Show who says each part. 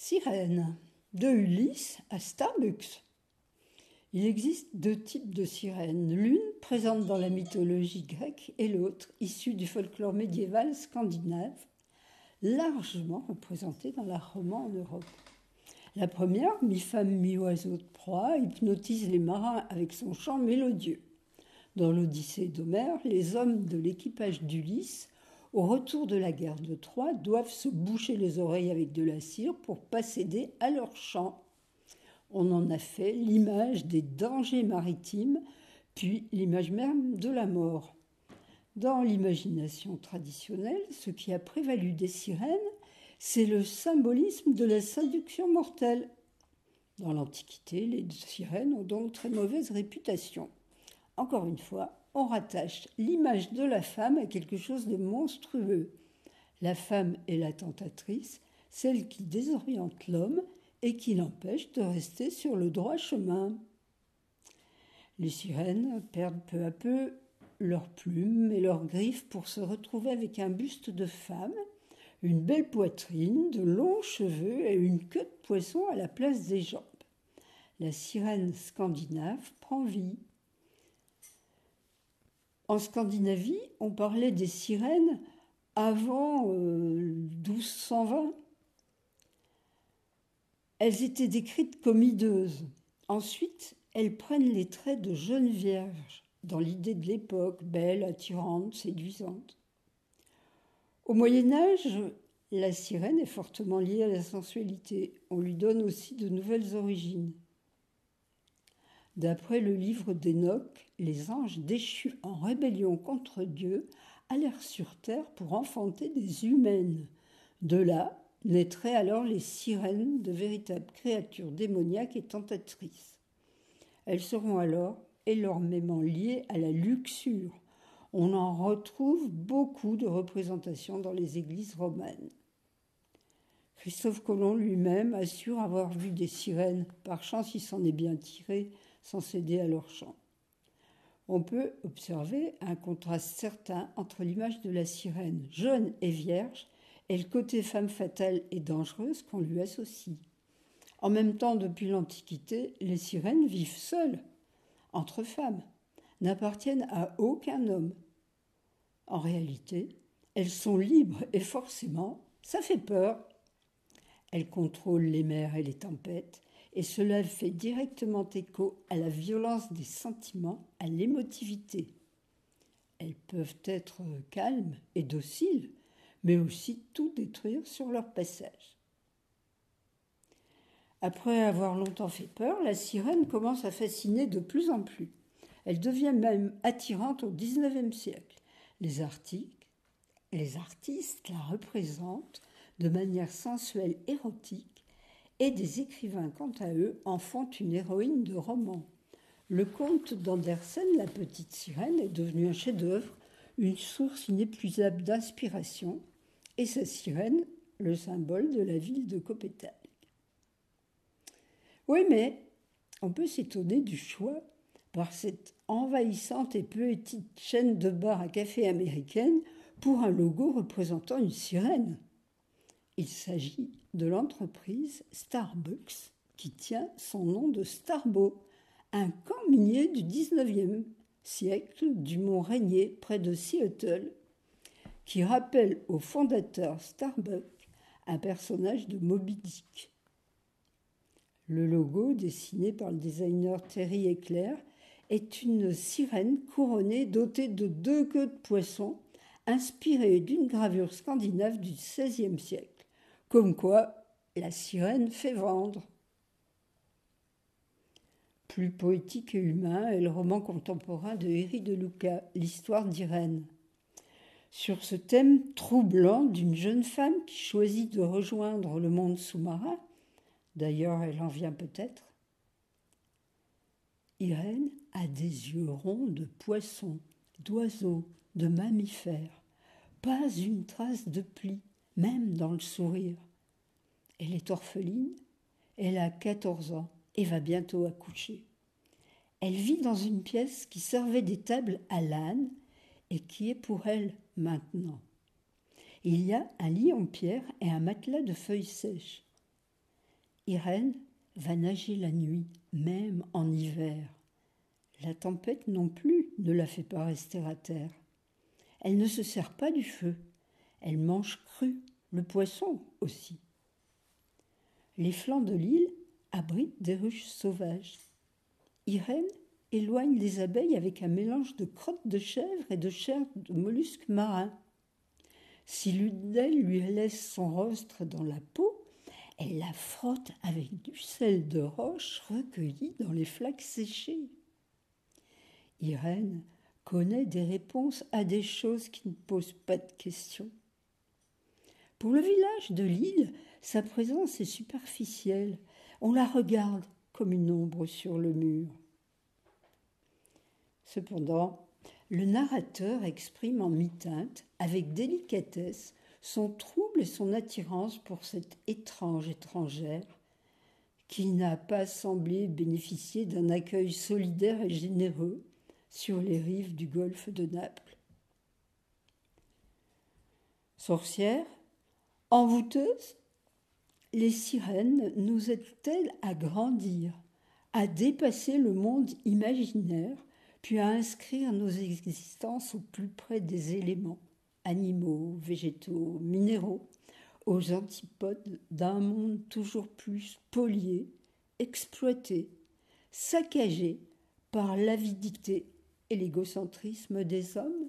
Speaker 1: Sirène, de Ulysse à Starbucks. Il existe deux types de sirènes, l'une présente dans la mythologie grecque et l'autre issue du folklore médiéval scandinave, largement représentée dans l'art roman en Europe. La première, mi-femme, mi-oiseau de proie, hypnotise les marins avec son chant mélodieux. Dans l'Odyssée d'Homère, les hommes de l'équipage d'Ulysse, au retour de la guerre de Troie, doivent se boucher les oreilles avec de la cire pour pas céder à leur chant. On en a fait l'image des dangers maritimes, puis l'image même de la mort. Dans l'imagination traditionnelle, ce qui a prévalu des sirènes, c'est le symbolisme de la séduction mortelle. Dans l'Antiquité, les sirènes ont donc très mauvaise réputation. Encore une fois, on rattache l'image de la femme à quelque chose de monstrueux. La femme est la tentatrice, celle qui désoriente l'homme et qui l'empêche de rester sur le droit chemin. Les sirènes perdent peu à peu leurs plumes et leurs griffes pour se retrouver avec un buste de femme, une belle poitrine, de longs cheveux et une queue de poisson à la place des jambes. La sirène scandinave prend vie. En Scandinavie, on parlait des sirènes avant 1220. Elles étaient décrites comme hideuses. Ensuite, elles prennent les traits de jeunes vierges, dans l'idée de l'époque, belle, attirante, séduisante. Au Moyen-Âge, la sirène est fortement liée à la sensualité. On lui donne aussi de nouvelles origines. D'après le livre d'Enoch, les anges déchus en rébellion contre Dieu allèrent sur terre pour enfanter des humaines. De là naîtraient alors les sirènes, de véritables créatures démoniaques et tentatrices. Elles seront alors énormément liées à la luxure. On en retrouve beaucoup de représentations dans les églises romanes. Christophe Colomb lui-même assure avoir vu des sirènes. Par chance, il s'en est bien tiré sans céder à leur chant. On peut observer un contraste certain entre l'image de la sirène jeune et vierge et le côté femme fatale et dangereuse qu'on lui associe. En même temps, depuis l'Antiquité, les sirènes vivent seules, entre femmes, n'appartiennent à aucun homme. En réalité, elles sont libres et forcément, ça fait peur. Elles contrôlent les mers et les tempêtes, et cela fait directement écho à la violence des sentiments, à l'émotivité. Elles peuvent être calmes et dociles, mais aussi tout détruire sur leur passage. Après avoir longtemps fait peur, la sirène commence à fasciner de plus en plus. Elle devient même attirante au XIXe siècle. Les artistes la représentent de manière sensuelle, érotique, et des écrivains, quant à eux, en font une héroïne de roman. Le conte d'Andersen, La petite sirène, est devenu un chef-d'œuvre, une source inépuisable d'inspiration, et sa sirène, le symbole de la ville de Copenhague. Oui, mais on peut s'étonner du choix par cette envahissante et petite chaîne de bars à café américaine pour un logo représentant une sirène. Il s'agit de l'entreprise Starbucks qui tient son nom de Starbo, un camp minier du XIXe siècle du mont Rainier près de Seattle, qui rappelle au fondateur Starbucks un personnage de Moby Dick. Le logo, dessiné par le designer Terry Eckler, est une sirène couronnée dotée de 2 queues de poisson, inspirée d'une gravure scandinave du XVIe siècle. Comme quoi, la sirène fait vendre. Plus poétique et humain est le roman contemporain de Héry de Luca, L'histoire d'Irène. Sur ce thème troublant d'une jeune femme qui choisit de rejoindre le monde sous-marin, d'ailleurs elle en vient peut-être, Irène a des yeux ronds de poisson, d'oiseaux, de mammifères, pas une trace de pli, même dans le sourire. Elle est orpheline, elle a 14 ans et va bientôt accoucher. Elle vit dans une pièce qui servait des tables à l'âne et qui est pour elle maintenant. Il y a un lit en pierre et un matelas de feuilles sèches. Irène va nager la nuit, même en hiver. La tempête non plus ne la fait pas rester à terre. Elle ne se sert pas du feu. Elle mange cru, le poisson aussi. Les flancs de l'île abritent des ruches sauvages. Irène éloigne les abeilles avec un mélange de crottes de chèvre et de chair de mollusques marins. Si l'une d'elles lui laisse son rostre dans la peau, elle la frotte avec du sel de roche recueilli dans les flaques séchées. Irène connaît des réponses à des choses qui ne posent pas de questions. Pour le village de l'île, sa présence est superficielle. On la regarde comme une ombre sur le mur. Cependant, le narrateur exprime en mi-teinte, avec délicatesse, son trouble et son attirance pour cette étrange étrangère qui n'a pas semblé bénéficier d'un accueil solidaire et généreux sur les rives du golfe de Naples. Sorcières, envoûteuses, les sirènes nous aident-elles à grandir, à dépasser le monde imaginaire, puis à inscrire nos existences au plus près des éléments, animaux, végétaux, minéraux, aux antipodes d'un monde toujours plus spolié, exploité, saccagé par l'avidité et l'égocentrisme des hommes?